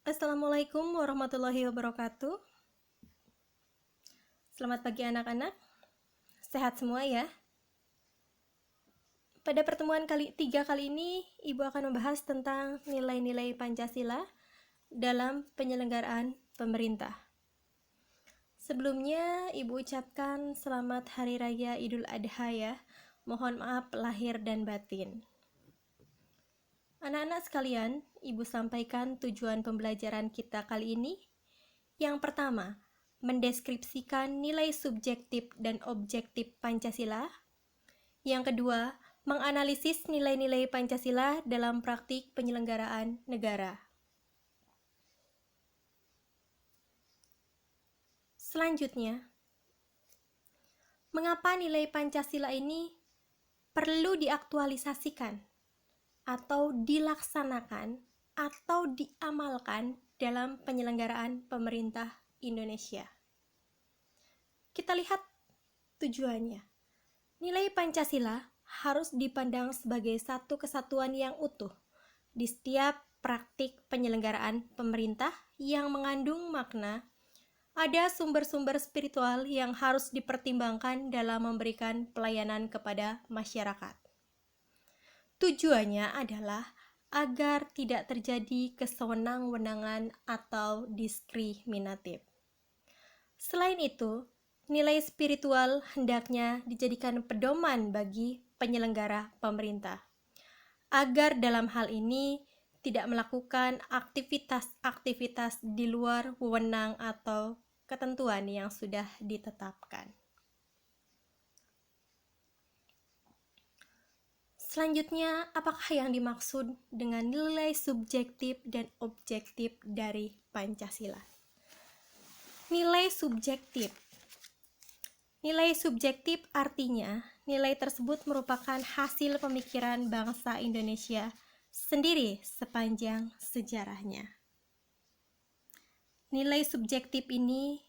Assalamualaikum warahmatullahi wabarakatuh. Selamat pagi anak-anak. Sehat semua ya. Pada pertemuan ketiga kali ini, Ibu akan membahas tentang nilai-nilai Pancasila dalam penyelenggaraan pemerintah. Sebelumnya, Ibu ucapkan selamat Hari Raya Idul Adha ya. Mohon maaf lahir dan batin. Anak-anak sekalian, Ibu sampaikan tujuan pembelajaran kita kali ini. Yang pertama, mendeskripsikan nilai subjektif dan objektif Pancasila. Yang kedua, menganalisis nilai-nilai Pancasila dalam praktik penyelenggaraan negara. Selanjutnya, mengapa nilai Pancasila ini perlu diaktualisasikan atau dilaksanakan atau diamalkan dalam penyelenggaraan pemerintah Indonesia? Kita lihat tujuannya. Nilai Pancasila harus dipandang sebagai satu kesatuan yang utuh di setiap praktik penyelenggaraan pemerintah yang mengandung makna. Ada sumber-sumber spiritual yang harus dipertimbangkan dalam memberikan pelayanan kepada masyarakat. Tujuannya adalah agar tidak terjadi kesewenang-wenangan atau diskriminatif. Selain itu, nilai spiritual hendaknya dijadikan pedoman bagi penyelenggara pemerintah, agar dalam hal ini tidak melakukan aktivitas-aktivitas di luar wewenang atau ketentuan yang sudah ditetapkan. Selanjutnya, apakah yang dimaksud dengan nilai subjektif dan objektif dari Pancasila? Nilai subjektif. Nilai subjektif artinya nilai tersebut merupakan hasil pemikiran bangsa Indonesia sendiri sepanjang sejarahnya. Nilai subjektif ini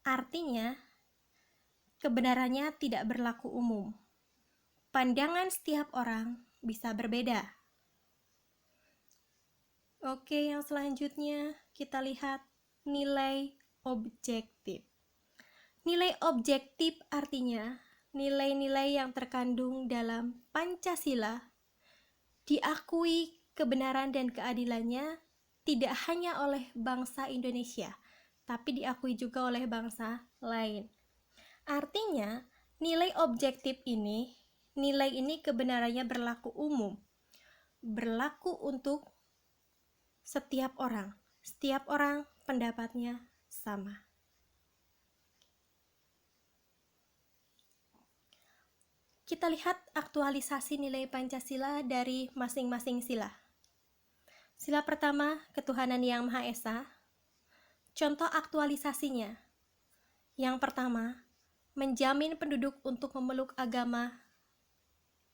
artinya kebenarannya tidak berlaku umum. Pandangan setiap orang bisa berbeda. Oke, yang selanjutnya kita lihat nilai objektif. Nilai objektif artinya nilai-nilai yang terkandung dalam Pancasila diakui kebenaran dan keadilannya tidak hanya oleh bangsa Indonesia, tapi diakui juga oleh bangsa lain. Artinya, nilai objektif ini, nilai ini kebenarannya berlaku umum, berlaku untuk setiap orang pendapatnya sama. Kita lihat aktualisasi nilai Pancasila dari masing-masing sila. Sila pertama, ketuhanan yang Maha Esa. Contoh aktualisasinya. Yang pertama, menjamin penduduk untuk memeluk agama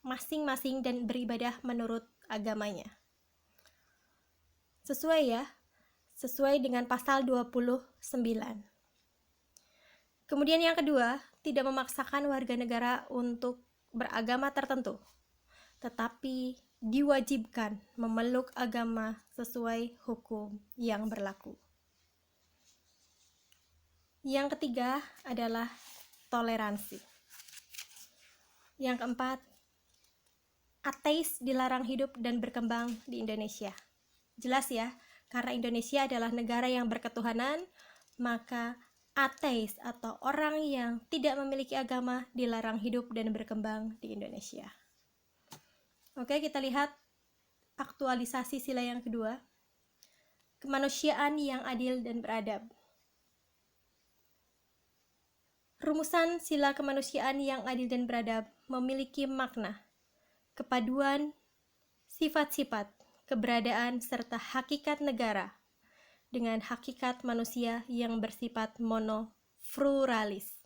masing-masing dan beribadah menurut agamanya. Sesuai dengan pasal 29. Kemudian yang kedua, tidak memaksakan warga negara untuk beragama tertentu, tetapi diwajibkan memeluk agama sesuai hukum yang berlaku. Yang ketiga adalah toleransi. Yang keempat, ateis dilarang hidup dan berkembang di Indonesia. Jelas ya, karena Indonesia adalah negara yang berketuhanan, maka ateis atau orang yang tidak memiliki agama dilarang hidup dan berkembang di Indonesia. Oke, kita lihat aktualisasi sila yang kedua. Kemanusiaan yang adil dan beradab. Rumusan sila kemanusiaan yang adil dan beradab memiliki makna kepaduan sifat-sifat, keberadaan serta hakikat negara dengan hakikat manusia yang bersifat monofruralis.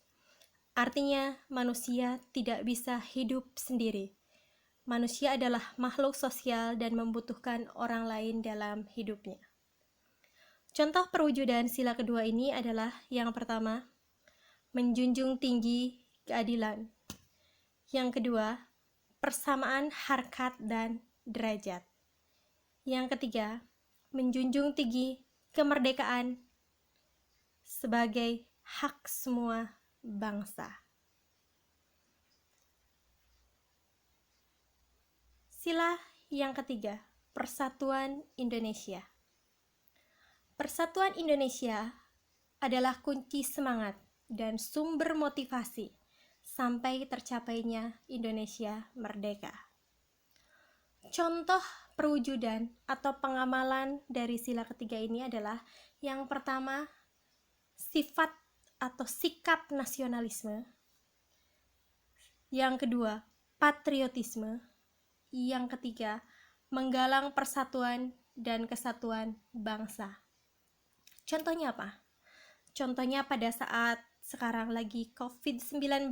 Artinya, manusia tidak bisa hidup sendiri. Manusia adalah makhluk sosial dan membutuhkan orang lain dalam hidupnya. Contoh perwujudan sila kedua ini adalah yang pertama, menjunjung tinggi keadilan. Yang kedua, persamaan harkat dan derajat. Yang ketiga, menjunjung tinggi kemerdekaan sebagai hak semua bangsa. Sila yang ketiga, Persatuan Indonesia. Persatuan Indonesia adalah kunci semangat dan sumber motivasi sampai tercapainya Indonesia merdeka. Contoh perwujudan atau pengamalan dari sila ketiga ini adalah yang pertama, sifat atau sikap nasionalisme. Yang kedua, patriotisme. Yang ketiga, menggalang persatuan dan kesatuan bangsa. Contohnya apa? Contohnya pada saat sekarang lagi COVID-19.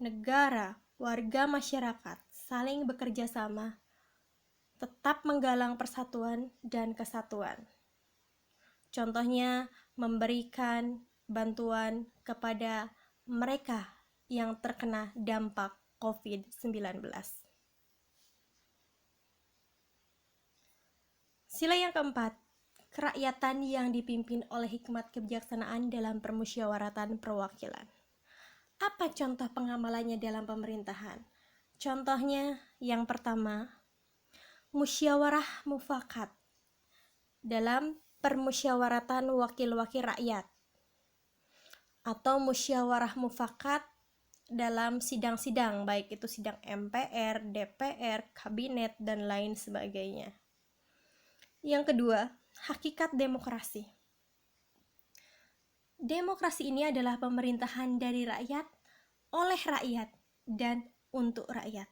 Negara, warga masyarakat saling bekerja sama, tetap menggalang persatuan dan kesatuan. Contohnya, memberikan bantuan kepada mereka yang terkena dampak COVID-19. Sila yang keempat, kerakyatan yang dipimpin oleh hikmat kebijaksanaan dalam permusyawaratan perwakilan. Apa contoh pengamalannya dalam pemerintahan? Contohnya yang pertama, musyawarah mufakat dalam permusyawaratan wakil-wakil rakyat atau musyawarah mufakat dalam sidang-sidang, baik itu sidang MPR, DPR, kabinet, dan lain sebagainya. Yang kedua, hakikat demokrasi. Demokrasi ini adalah pemerintahan dari rakyat, oleh rakyat, dan untuk rakyat.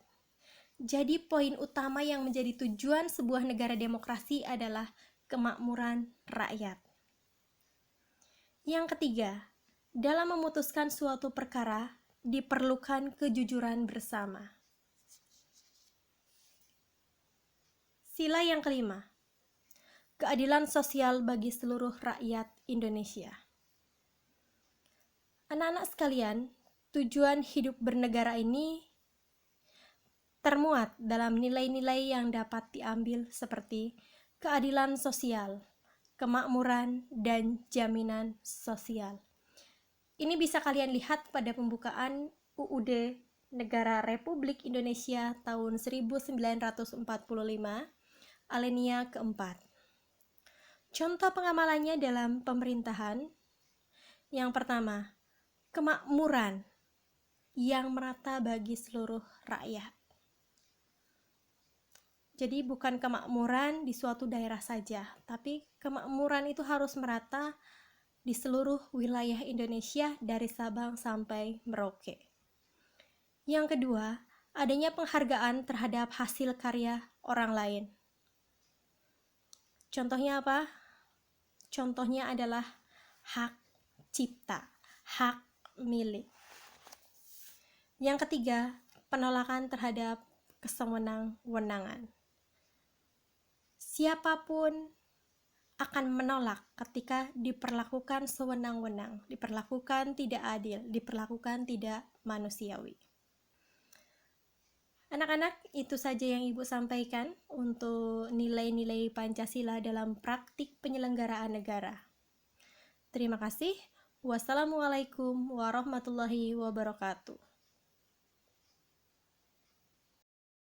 Jadi poin utama yang menjadi tujuan sebuah negara demokrasi adalah kemakmuran rakyat. Yang ketiga, dalam memutuskan suatu perkara diperlukan kejujuran bersama. Sila yang kelima, keadilan sosial bagi seluruh rakyat Indonesia. Anak-anak sekalian, tujuan hidup bernegara ini termuat dalam nilai-nilai yang dapat diambil seperti keadilan sosial, kemakmuran, dan jaminan sosial. Ini bisa kalian lihat pada pembukaan UUD Negara Republik Indonesia tahun 1945, alinea keempat. Contoh pengamalannya dalam pemerintahan. Yang pertama, kemakmuran yang merata bagi seluruh rakyat. Jadi bukan kemakmuran di suatu daerah saja, tapi kemakmuran itu harus merata di seluruh wilayah Indonesia dari Sabang sampai Merauke. Yang kedua, adanya penghargaan terhadap hasil karya orang lain. Contohnya apa? Contohnya adalah hak cipta, hak milik. Yang ketiga, penolakan terhadap kesewenang-wenangan. Siapapun akan menolak ketika diperlakukan sewenang-wenang, diperlakukan tidak adil, diperlakukan tidak manusiawi. Anak-anak, itu saja yang Ibu sampaikan untuk nilai-nilai Pancasila dalam praktik penyelenggaraan negara. Terima kasih. Wassalamualaikum warahmatullahi wabarakatuh.